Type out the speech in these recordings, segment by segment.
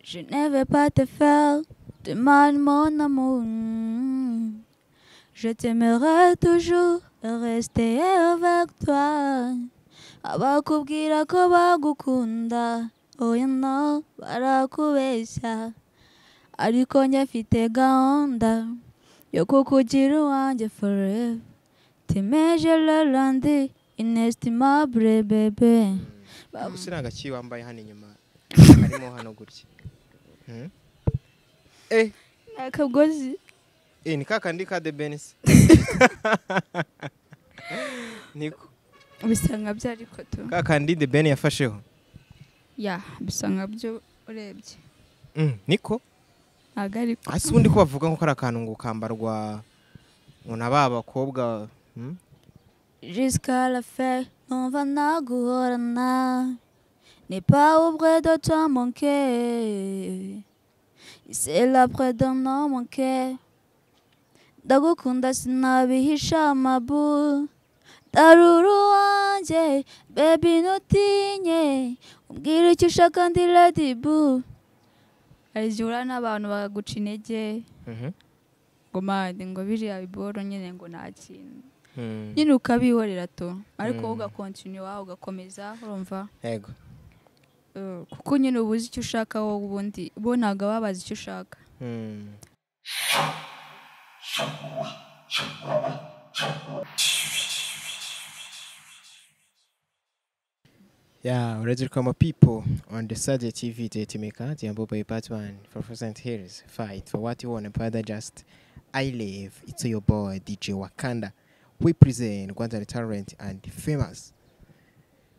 Je ne vais pas te faire de mal, mon amour. Je t'aimerai toujours et rester avec toi. Abakubwira ko bagukunda, oya no, barakubeshya. Ariko njye mfite gahunda yo kukugira uwanjye forever. T'aimer je le lundi, inestimable bébé. Usira agaki wambaye hano inyuma harimo hano gutya Akagozi. ni kakandi ka The Benz niko Bisa nka byo ariko tu. kakandi The Ben yafasheho Ya, bisa nka byo urebye. niko Agariko. hasi ubundi ko bavuga ngo kari akantu ngo kambarwa ngo naba abakobwa Jusqu'à la fin, on va naguhorana. N'est pas auprès de toi mon cœur. C'est là près d'un homme mon cœur. Ndagukunda sinabihisha mabu. Daruru wanje, baby nutinye. Umbwira icyo ushaka ndi ready boo. Arijura n'abantu bagaguca intege. Ngo mande ngo biriya biboro nyine ngo nta kintu. Nyine ukabihorera to ariko ugakontinua ugakomeza urumva yego kuko nyine ubuze icyo ushaka wowe ubundi bonaga babaza icyo ushaka. Yeah, already come people on the Sadia TV to make the Amboba part 1 for present heroes fight for what you want and further just I live. It's your boy DJ Wakanda. We present Rwanda talent and famous.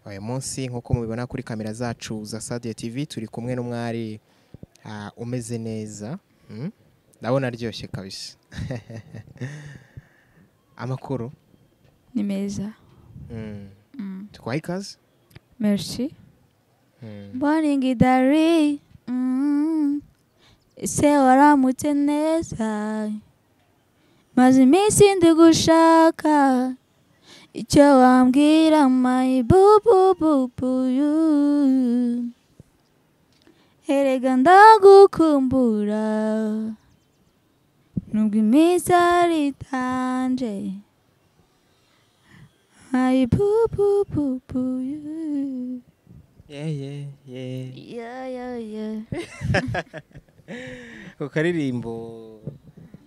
Oya munsi nkuko mubibona kuri kamera zacu za Sadia TV turi kumwe n'umwari umeze neza. Ndabona aryoshye kabisa. Amakuru Ni meza. Tukwaye ikaze. Merci. Morning Dari. Ese waramutse neza. Maze iminsi ndi gushaka icyo wambwira my boo boo boo boo you. Erega ndagukumbura nubwo iminsi ari itanje my boo boo boo boo you. Yeah. Ukaririmbo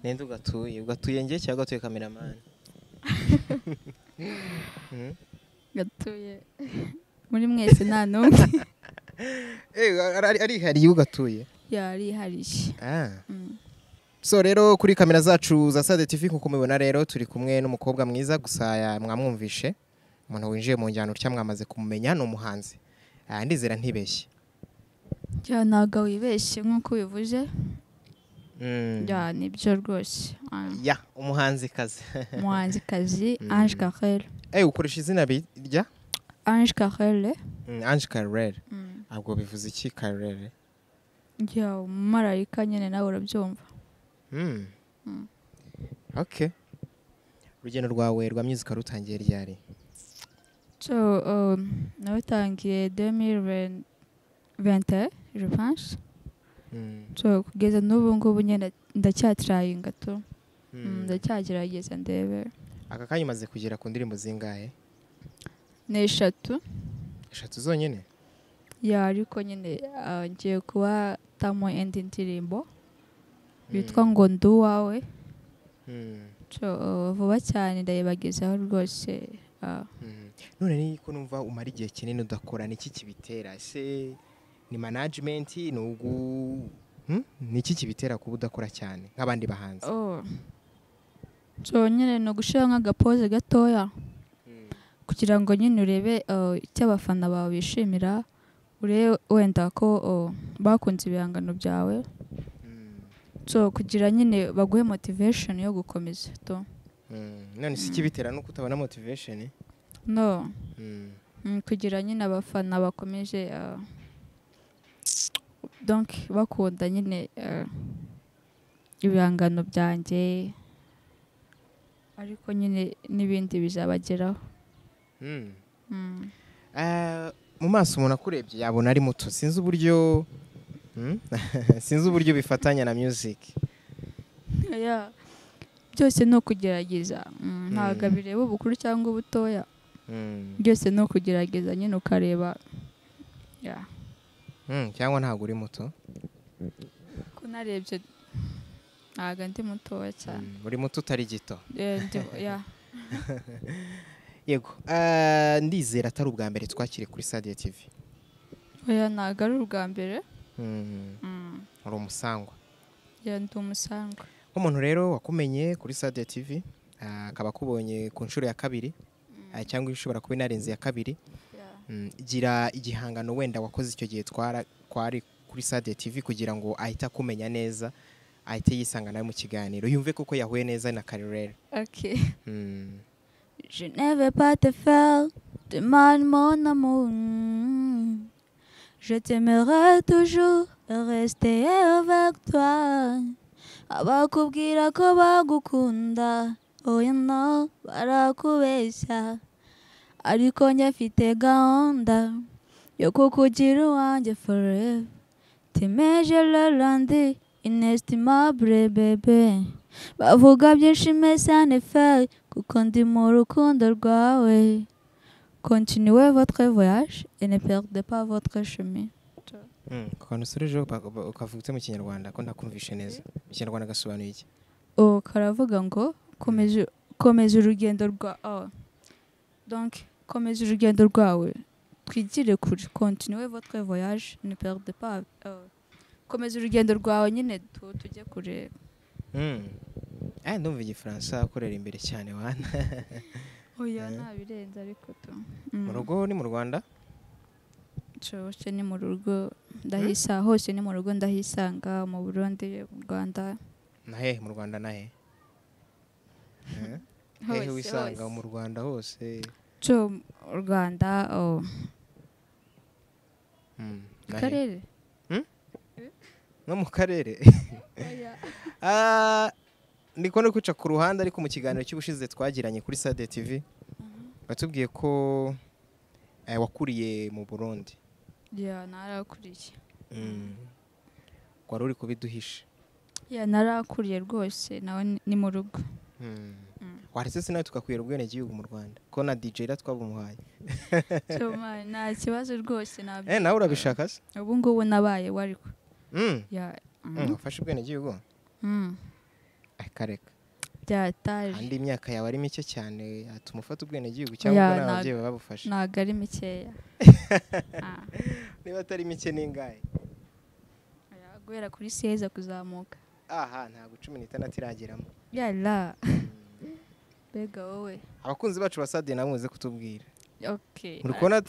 nende ugatuye nge cyangwa ugatuye cameraman gatuye muri mwese nta numwe ari hari ugatuye yari harishi. So rero kuri kamera zacu za Sadia TV nkuko mubibona rero turi kumwe n'umukobwa mwiza gusa mwamwumvishe umuntu winjiye mu njyano cya mwamaze kumumenya no muhanzi ndizera ntibeshye naga wibeshye nkuko bivuze. Ya nibyo rwose. Ya umuhanzi kazi Ange Carrel. Ukoresha izina rya Ange Carrel. Ange Carrel. Ahubwo bivuze iki Carrel? Ya marayika nyene nawe urabyumva. Okay. Urugendo rwawe rwa music rutangiye ryari? So natangiye 2020 je pense. So kugeza n'ubu ngubu nyene ndacyatrayinga to. Ndacyagerageza ndebe. Aka kanya umaze kugera ku ndirimbo zingahe? Ni 3. 3 zonyene? Ya ariko nyene ngiye kuba tamo indi ndirimbo bitwa ngo nduwawe. So vuba cyane ndayibagezaho rwose. None ni ko numva umara igihe kinini udakora niki kibitera se ni management nugu niki kibitera kuba udakora cyane nk'abandi bahanzi? So nyine no gushira nk'agapoze gatoya kugira ngo nyine urebe icyo abafana bawe bishimira urebe wenda ko bakunze ibihangano byawe. So kugira nyine baguhe motivation yo gukomeza to. None si kibitera no kutabona motivation? No. Kugira nyine abafana bakomeje donc bakunda nyine ibihangano byanjye ariko nyine n'ibindi bizabageraho. Mu maso umuntu akurebye yabona ari muto sinzi uburyo sinzi uburyo bifatanya na music. Yeah. Byose no kugerageza ntabwo bireba ubukuru cyangwa ubutoya. Byose no kugerageza nyine ukareba. Yeah. Cyangwa ntabwo uri muto? Ko narebye ntabwo ndi mutoya cyane. Uri muto utari gito? Yeah. Yego. Ndizera atari ubwa mbere twakiriye kuri Sadia TV. Oya ntabwo ari ubwa mbere. Uri umusangwa? Yeah, ndi umusangwa. Umuntu rero wakumenye kuri Sadia TV akaba akubonye ku nshuro ya kabiri cyangwa ishobora kuba inarenze ya kabiri. Gira igihangano wenda wakoze icyo gihe kwari kuri Sadia TV kugira ngo ahita kumenya neza, ahite yisanga nawe mu kiganiro yumve kuko yahuye neza na Karire. Okay. Je ne vais pas te faire de mal mon amour. Je t'aimerai toujours et rester avec toi. Abakubwira ko bagukunda oya no barakubeshya ariko njye mfite gahunda yo kukugira uwanjye forever. T'aimer je le lundi inestimable bébé. Bavuga byinshi mais ça ne fait kuko ndi mu rukundo rwawe. Continuez votre voyage et ne perdez pas votre chemin. Quand usureje ukavugute mu Kinyarwanda ko ndakumvishe neza. Mu Kinyarwanda gasobanuye iki? Karavuga ngo komeza urugendo rwa donc komeza urugendo rwawe twigire kure. Continuez votre voyage ne perdez pas. Komeza urugendo rwawe nyine tujye kure. Ndumva igifaransa akorera imbere cyane wana. Oya nabirenze ariko to. Mu rugo ni mu Rwanda? Cyose ni mu rugo ndahisa hose ni mu rugo ndahisanga mu Burundi mu Rwanda. Nahe mu Rwanda nahe? Hehe wisanga mu Rwanda hose? Cyo Rwanda karere? No mu karere? Ndiko no kwica ku ruhande ariko mu kiganiro cy'ubushize twagiranye kuri Sadia TV batubwiye ko wakuriye mu Burundi. Yeah, narakuriye. Kwari uri kubiduhisha? Yeah, narakuriye rwose nawe ni mu rugo. Waretse se nawe tukakwira ubwene gihugu mu Rwanda ko na DJ ra twabumuhaye. Cyoma nta kibazo rwose nabyo. Nawe urabishaka se? Ubu ngubu nabaye wariko. Yeah. Ufashe ubwene gihugu? Akareka. Byataje. Andi imyaka yawe ari mike cyane atuma ufata ubwene gihugu cyangwa n'ababyeyi babufasha? Ntago ari mikeya. Niba atari mike ningaye? Guhera kuri 16 kuzamuka. Ntago 16 irageramo. Yalla. Bega wowe. Abakunzi bacu basadye namuze kutubwira. Okay. Muri kubona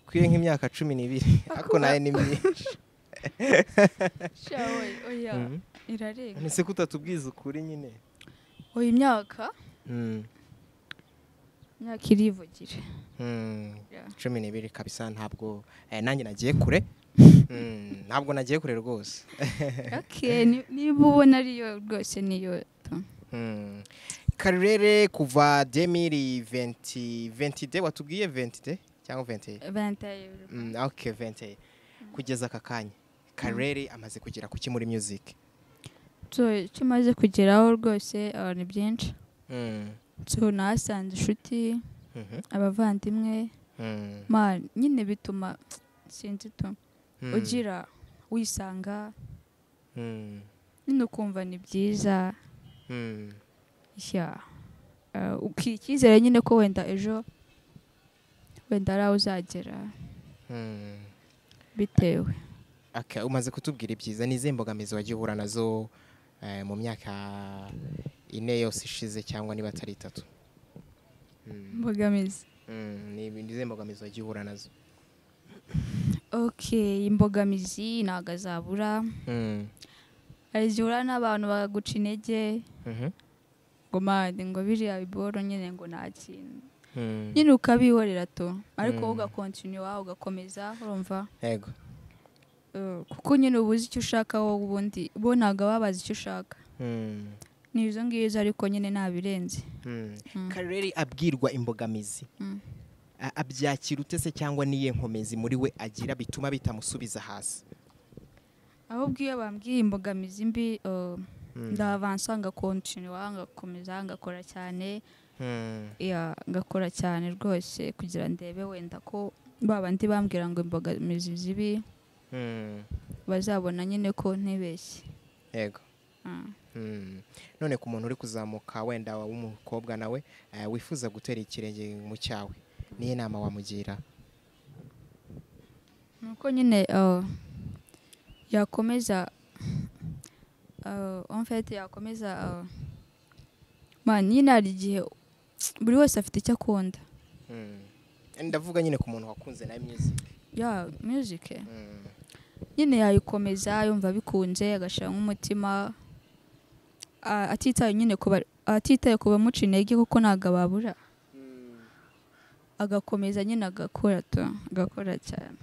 kwiye nk'imyaka 12 ariko naye ni myinshi. Shawe oya irarenga. Nise kutatubwiza ukuri nyine. Oya imyaka? Myaka irivugira. 12 kabisa ntabwo nanjye nagiye kure. Ntabwo nagiye kure rwose. Okay, niba ubona ariyo rwose niyo. Karire kuva 2020 watubwiye 20 cyangwa 20. Okay, 20. Kugeza aka kanya Karire amaze kugera kuki muri music? Kimaze kugeraho rwose ni byinshi. Nasanze inshuti abavandimwe nyine bituma sinzi to ugira wisanga nyine ukumva ni byiza. Ukikizera nyine ko wenda ejo wenda ari aho uzagera bitewe. Umaze kutubwira ibyiza n'ize mbogamizi wagiye uhura nazo mu myaka 4 yose ishize cyangwa niba atari 3? Mbogamizi nize mbogamizi wagiye uhura nazo? Okay, imbogamizi ntago azabura. Azihura n'abantu baguca intege ngo mande ngo biriya biboro nyine ngo nta kintu nyine ukabihorera to ariko ugakontinue wawe ugakomeza urumva. Yego. Kuko nyine ubuze icyo ushaka wowe ubundi bonaga babaza icyo ushaka. Nizo ngizo ariko nyine nabirenze. Karire abwirwa imbogamizi abyakira utese cyangwa niye nkomezi muri we agira bituma bitamusubiza hasi? ahubwo iyo bambwiye imbogamizi mbi ndavansa ngakontinua ngakomeza ngakora cyane ngakora cyane rwose kugira ndebe wenda ko babandi bambwira ngo imbogamizi zibi bazabona nyine ko ntibeshye. Yego. None ku muntu uri kuzamuka wenda w'umukobwa nawe wifuza gutera ikirenge mu cyawe niye nama wamugira? Nuko nyine yakomeza en fait yakomeza nyine hari igihe buri wese afite icyo akunda. Ndavuga nyine ku muntu wakunze na music. Music nyine yayikomeza yumva bikunze agashira nk'umutima atitaye nyine ku bamuca intege kuko ntago babura, agakomeza nyine agakora cyane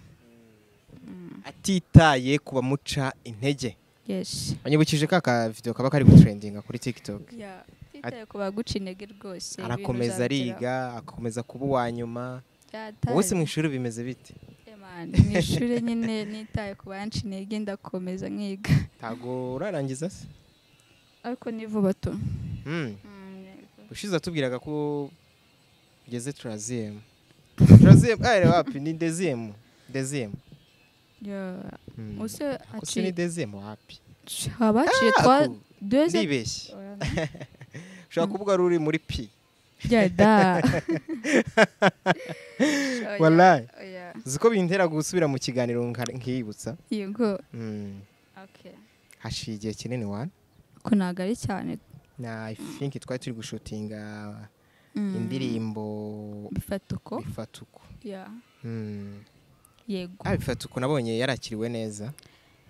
atitaye ku bamuca intege. Yes. Anyibukije ka video kaba kari gutrendinga kuri TikTok. Atitaye ku baguca intege rwose. Arakomeza ariga, akomeza kuba uwanyuma. Wowe se mu ishuri bimeze bite? Mu ishuri nyine nitaye ku banca intege ndakomeza nkiga. Tago urarangiza se? Ariko ni vuba to. Ushize atubwiraga ko ugeze troisième. Wapi ni deuxième. Use ati ni deuxième wapi? Habaciye deuxième. Ndibeshye. Ushaka kuvuga ruri muri P. Da. Wallahi. Ziko bintera gusubira mu kiganiro nkibutsa. Yego. Okay. Hashigiye kinini wana? Ko nagari cyane. I think twari turi gushutinga indirimbo Bifatuko. Yego. Bifatuko nabonye yarakiriwe neza.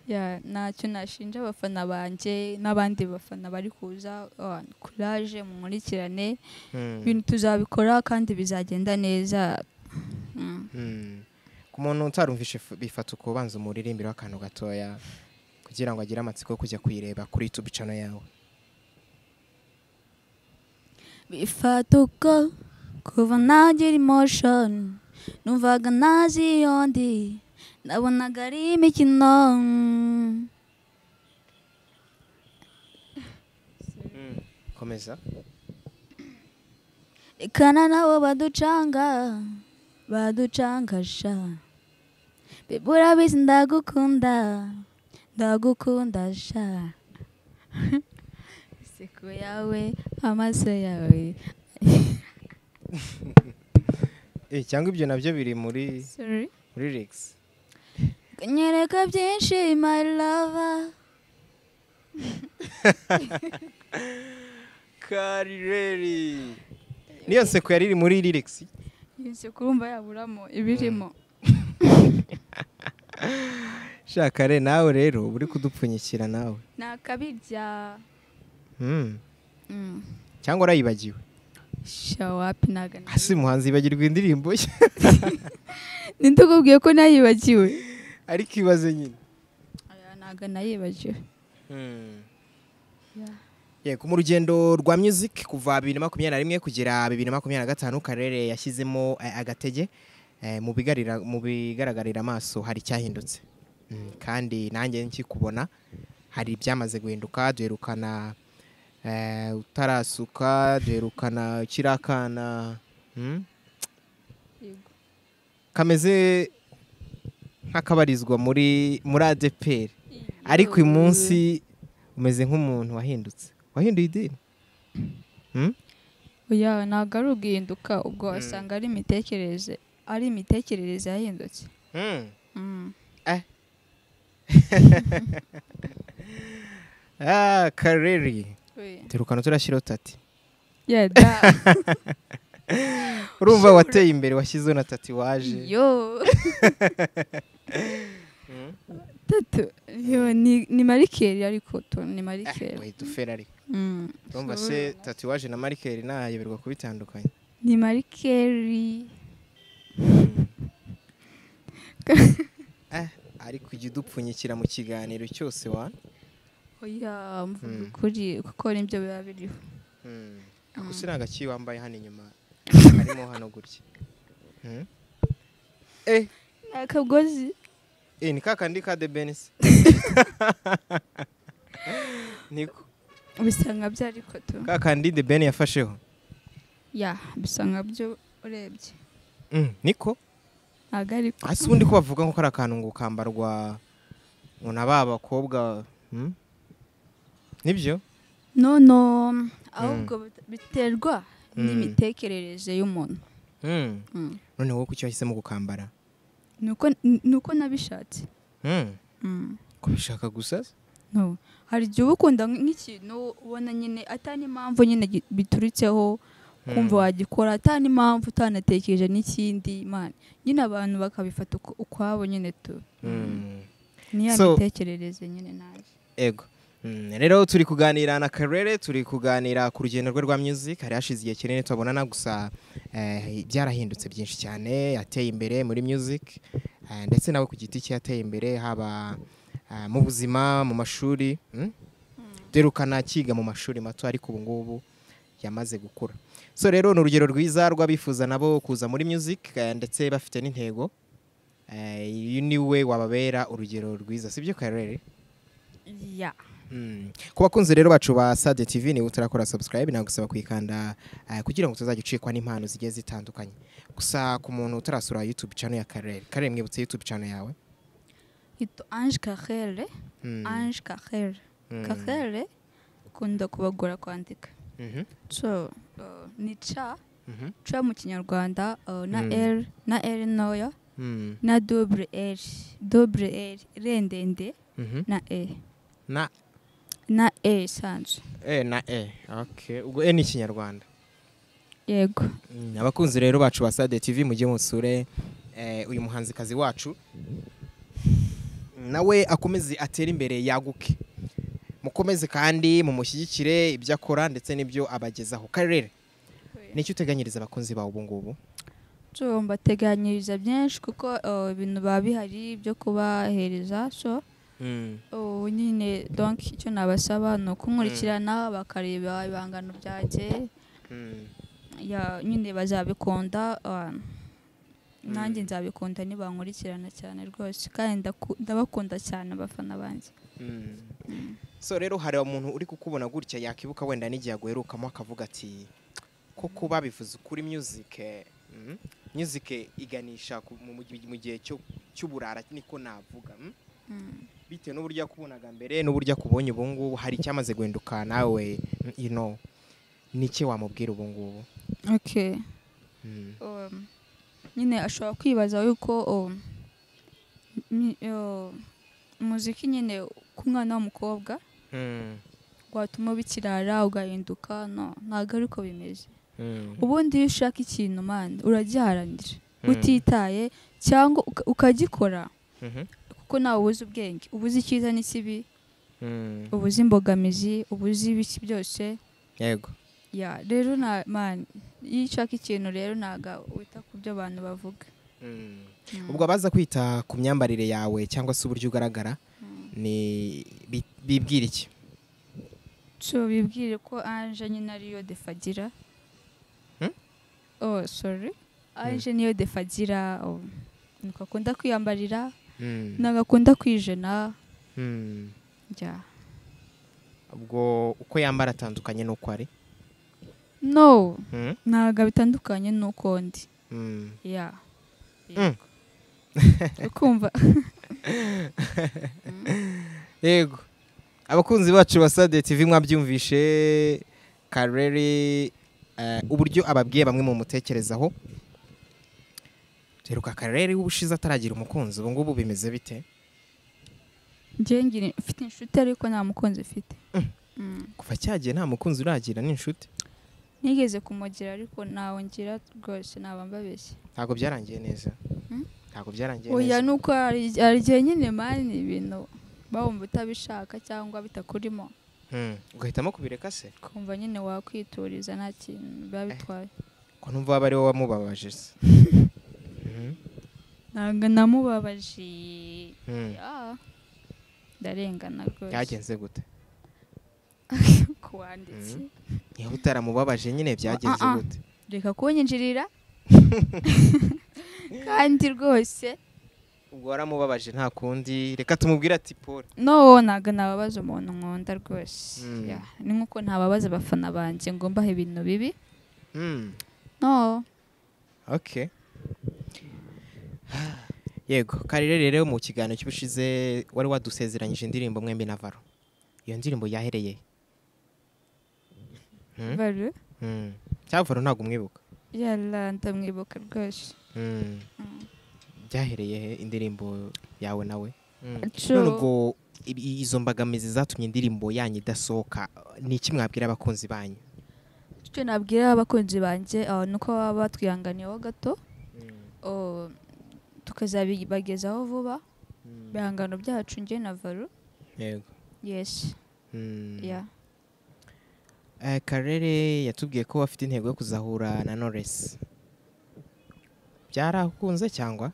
Ntacyo nashinja abafana banje n'abandi bafana bari kuza courage mu nkurikirane ibintu tuzabikora kandi bizagenda neza. Ku muntu utarumvishe Bifatuko banza umuririmbira akantu gatoya kugira ngo agire amatsiko yo kujya kuyireba kuri YouTube channel yawe. Bifatuko kuva nagira emotion numvaga nazi yondi nabonaga ari imikino. Komeza. Rekana nabo baducangasha bibura bizi ndagukunda sha seko yawe amaso yawe. Cyangwa ibyo nabyo biri muri lyrics. Nyereka byinshi my lover. Karireri. Niyo nseko yari muri lyrics. Yose kurumva yaburamo ibirimo. Shakare nawe rero uri kudupfunyikira nawe. Nakabirya. Cyangwa urayibagiwe? Shawapi naga. Asi muhanzi yibagirwa indirimbo ye. Nindukubwiye ko nayibagiwe. Ariko ibaze nyine. Naga nayibagiwe. Yego mu rugendo rwa music kuva 2021 kugera 2025 Karere yashyizemo agatege mu bigaragarira amaso hari cyahindutse. Kandi nanjye nkikubona hari byamaze guhinduka duherukana utarasuka duherukana kirakana kameze nk'akabarizwa muri ADPR ariko uyu munsi umeze nk'umuntu wahindutse. Wahinduye idini? Oya ntago ari uguhinduka ubwo wasanga ari imitekerereze yahindutse. Kareri turukana turashyira tati. Urumva wateye imbere washyizeho na tatuwaje. Tatu ni marikeri ariko ni marikeri. Wahita ufera ariko. Urumva se tatuwaje na marikeri nayoberwa kubitandukanye. Ni marikeri. Ariko ujye udupfunyikira mu kiganiro cyose wa. Oya mvuga kuri kuko nibyo biba biriho. Akusira agaci wambaye hano inyuma harimo hano gutya. Nakagozi. ni kakandi ka The Ben se. Niko bisa nka byo ariko tu kakandi The Ben yafasheho. ya bisa nka byo urebye Niko agariko ase ubundi ko bavuga nko kari akantu ngo kambarwa ngo naba bakobwa nibyo no ahubwo biterwa n'imitekerereze y'umuntu. none wowe kuki wahisemo gukambara? nuko nabishatse. ko bishaka gusa no hari igihe ukunda nk'ikintu ubona nyine atani impamvu nyine bituritseho kumva wagikora atani impamvu utanatekereje n'ikindi man nyine abantu bakabifata ukwabo nyine tu niya mitekerereze nyine naje. Ego rero turi kuganira na Karere, turi kuganira ku rugendo rwe rwa music. Hari hashize igihe kinini tubonana gusa byarahindutse byinshi cyane, yateye imbere muri music ndetse nawe ku giti cye yateye imbere haba mu buzima mu mashuri derukana kiga mu mashuri mato ariko ubu ngubu yamaze gukura. So rero ni urugero rwiza rw'abifuza nabo kuza muri music ndetse bafite n'intego. Uyu niwe wababera urugero rwiza sibyo Karere? Ya ku bakunzi rero bacu ba Sade TV ni utarakora subscribe nagusaba kwikanda kugira ngo tuzajye ucikwa n'impano zigiye zitandukanye. Gusa ku muntu utarasura YouTube channel ya Karere mwibutse YouTube channel yawe? Ito Ange Karere. Ange Karere. Karere kunda kubagora kwandika. So ni cha mu Kinyarwanda na L noya na double L rendende na E na E sanzu na E. Okay, ubwo E ni Kinyarwanda. Yego. Abakunzi rero bacu ba Sade TV mujye musure uyu muhanzikazi wacu nawe akomeze atera imbere yaguke. Mukomeze kandi mumushyigikire ibyo akora ndetse n'ibyo abagezaho. Karere nicyo uteganyiriza abakunzi bawe ubu ngubu? So mbateganyiriza byinshi kuko ibintu babihari byo kubahereza so nyine donc icyo nabasaba no kunkurikirana bakareba ibangano byaje ya nyine bazabikunda nanjye nzabikunda nibankurikirana cyane rwose kandi ndabakunda cyane abafana banjye. So rero hari umuntu uri kukubona gutya yakibuka wenda n'igihe aguherukamo akavuga ati ko kuba bivuze kuri music iganisha mu gihe cy'uburara niko navuga bitewe n'uburyo yakubonaga mbere n'uburyo akubonye ubu ngubu hari icyamaze guhinduka nawe niki wamubwira ubu ngubu? Okay. Nyine ashobora kwibaza yuko umuziki nyine ku mwana w'umukobwa watuma bikirara ugahinduka ntabwo ariko bimeze. Ubundi iyo ushaka ikintu man uragiharanira utitaye cyangwa ukagikora kuko nawe ubuze ubwenge ubuze icyiza n'ikibi ubuze imbogamizi ubuze ibiki byose. Yego. Ya rero man iyo ushaka ikintu rero ntaga wita ku byo abantu bavuga. Ubwo abaza kwita ku myambarire yawe cyangwa se uburyo ugaragara ni bibwira iki? So bibwire ko Ange nyine ariyo defagira. Sorry. Ange niyo defagira nuko akunda kwiyambarira nagakunda kwijena. Ja. Ubwo uko yambara atandukanye nuko ari? No. Naga bitandukanye nuko ndi. Ya. Ukumva. Yego. Abakunzi bacu ba Sade TV mwabyumvishe Karere uburyo ababwiye bamwe mu mutekerezaho. Rero Karere ubushize ataragira umukunzi ubu ngubu bimeze bite? Njye mfite inshuti ariko nta mukunzi mfite. Kuva cyagiye nta mukunzi uragira n'inshuti? Nigeze kumugira ariko nawe ngira rwose nabambabeshye. Ntago byarangiye neza. Ntago byarangiye neza. Oya nuko arigiye nyine mani ibintu bawumva utabishaka cyangwa bitakurimo. Ugahitamo kubireka se? Kumva nyine wakwituriza nta kintu babitwaye. Ko numva bari wowe wamubabaje se? Ntabwo namubabaje. Ndarengana rwose. Byagenze gute? Kuwanditse. Niba utaramubabaje nyine byagenze gute? Reka kunyinjirira. Kandi rwose ubwo waramubabaje nta kundi reka tumubwire ati Paul no ntago nababaza umuntu nkunda rwose Mm. Yeah, ni nkuko ntababaza abafana banjye ngo mbahe ibintu bibi Mm. no Okay. Yego, Karire rero mu kiganiro cy'ubushize wari wadusezeranyije indirimbo mwembi na Varo. Iyo ndirimbo yahereye. Varo Cyangwa Varo ntabwo umwibuka. yalla ndamwibuka rwose Byahereye he indirimbo yawe nawe? True. None ubwo izo mbogamizi zatumye indirimbo yanyu idasohoka ni iki mwabwira abakunzi banyu? icyo nabwira abakunzi banjye nuko baba batwihanganiyeho gato tukazabibagezaho vuba ibihangano byacu njye na Varo. Yego. Yes. Yeah. Karere yatubwiye ko afite intego yo kuzahura na Knowless. Byarakunze cyangwa?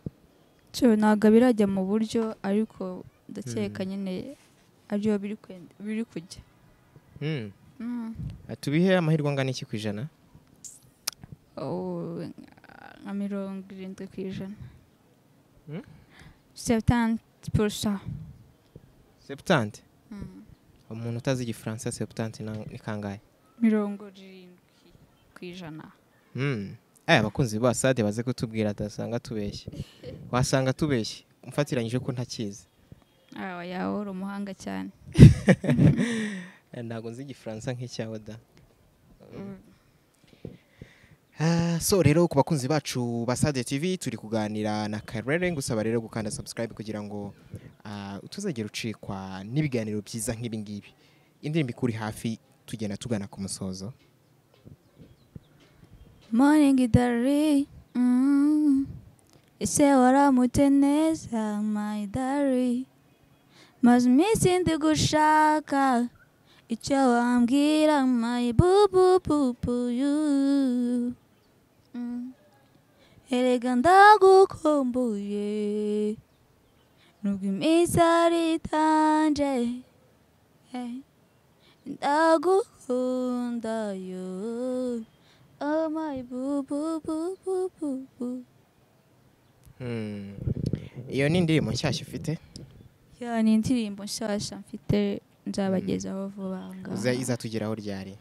cyo ntabwo birajya mu buryo ariko ndakeka nyine ariyo biri kujya. Tubihe amahirwe angana iki ku ijana? Nka 70%. 70%. 70? Umuntu utazi igifaransa 70 ni kangahe? 70%. Abakunzi ba Sade baze kutubwira atasanga tubeshye. Wasanga tubeshye umfatiranyije ko ntakizi. Yawe uri umuhanga cyane. Ntago nzi igifaransa nk'icyawe da. So rero ku bakunzi bacu ba Sade TV turi kuganira na Karere ngusaba rero gukanda subscribe kugira ngo utuzagera ucikwa n'ibiganiro byiza nk'ibi ngibi. Indirimbo ikuri hafi tugenda tugana ku musozo. Morning Dari ese waramute neza my Dari maze iminsi ndi gushaka icyo wambwira my boo you erega ndagukumbuye nubwo iminsi ari itanje ndagukunda yo oh my boo. Iyo ni indirimbo nshyashya ufite? Ya ni indirimbo nshyashya mfite nzabagezaho vuba ngaha. Izatugeraho ryari?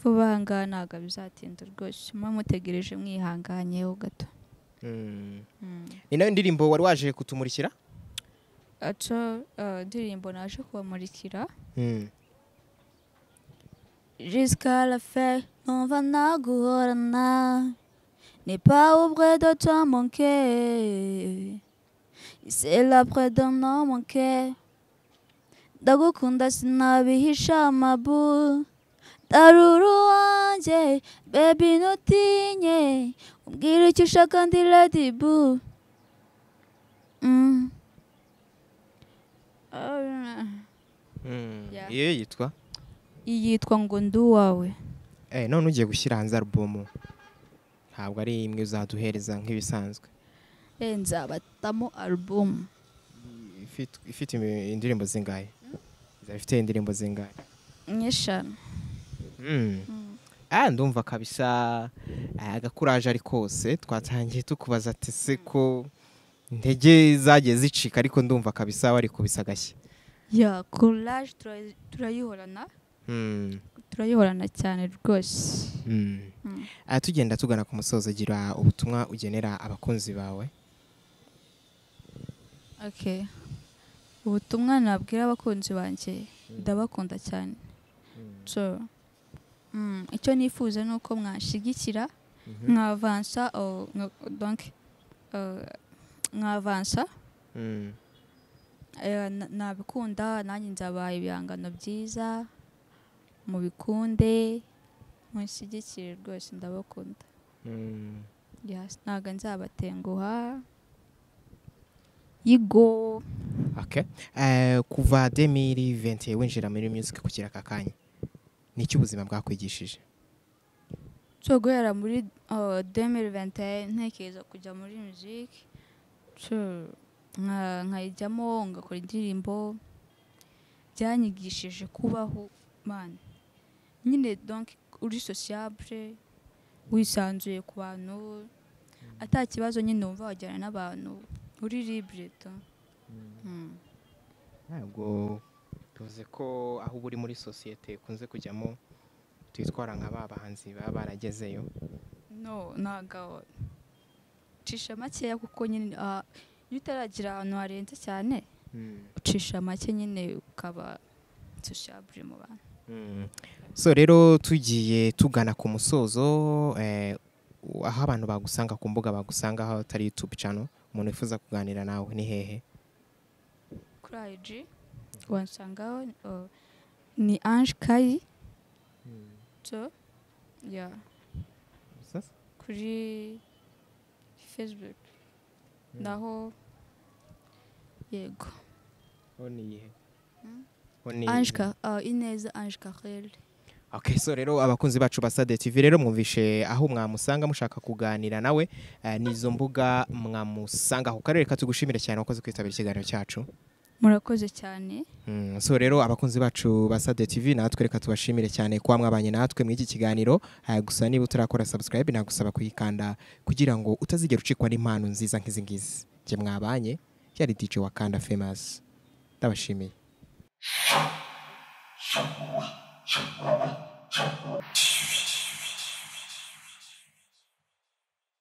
Vuba ngaha ntabwo bizatinda rwose mutegereje mwihanganyeho gato. Ni nayo ndirimbo wari waje kutumurikira? Indirimbo naje kubamurikira. Jusqu'à la fin, on va naguhorana. N'est pas auprès de toi mon cœur. C'est là près de nous mon cœur. Ndagukunda sinabihisha mabu. Daruru wanje, baby nutinye. Umbwira icyo ushaka ndi ready boo. Iyo yitwa? Yitwa ngo ndi uwawe. None ugiye gushyira hanze album ntabwo ari imwe uzaduhereza nk'ibisanzwe? Nzabatamo album ifite indirimbo zingahe? Ifite indirimbo zingahe? 5. Ndumva kabisa agakuraje ari kose twatangiye tukubaza ati se ko intege zagiye zicika ariko ndumva kabisa wari kubisagashye. Ya courage turayihorana. Turayihorana cyane rwose. Tugenda tugana ku musozo gira ubutumwa ugenera abakunzi bawe. Okay. Ubutumwa nabwira abakunzi banjye ndabakunda cyane. So icyo nifuza nuko mwashigikira mwavansa donc mwavansa nabikunda nanjye nzabaye ibihangano byiza mu bikunde mushyigikire rwose ndabakunda. Yes, ntago nzabatenguha. Yigo. Okay. Kuva 2020 winjira muri music kugira kakanya. Niki ubuzima bwakwigishije? So guhera muri 2020 ntekereza kujya muri music. So nkayijyamo ngakora indirimbo byanyigishije kubaho man. Nyine donc uri sociable wisanzuye ku bantu atakibazo nyine wumva wajyana n'abantu uri libre to. Ntabwo tuvuze ko aho uri muri societe kunze kujyamo twitwara nka babahanzi baba baragezeyo. No, ntago ucisha makeya kuko nyine iyo utaragira ahantu harenze cyane ucisha make nyine ukaba sociable mu bantu. So rero tugiye tugana ku musozo, aho abantu bagusanga ku mbuga bagusanga aho atari YouTube channel, umuntu wifuza kuganira nawe ni hehe? Kuri IG wansangaho ni Ange Kai. So yeah, kuri Facebook naho yego Ange Ineza Ange Karel. Okay, so rero abakunzi bacu ba Sade TV rero mwumvishe aho mwamusanga mushaka kuganira nawe, nizo mbuga mwamusanga ku karere. Katugushimira cyane wakoze kwitabira ikiganiro cyacu. Murakoze cyane. So rero abakunzi bacu ba Sade TV natwe reka tubashimire cyane kwa mwabanye natwe muri iki kiganiro. Gusa niba utarakora subscribe nagusaba kuyikanda kugira ngo utazigera ucikwa n'impano nziza nk'izi ngizi. Je mwabanye yari DJ Wakanda Famous. Ndabashimiye. Shh.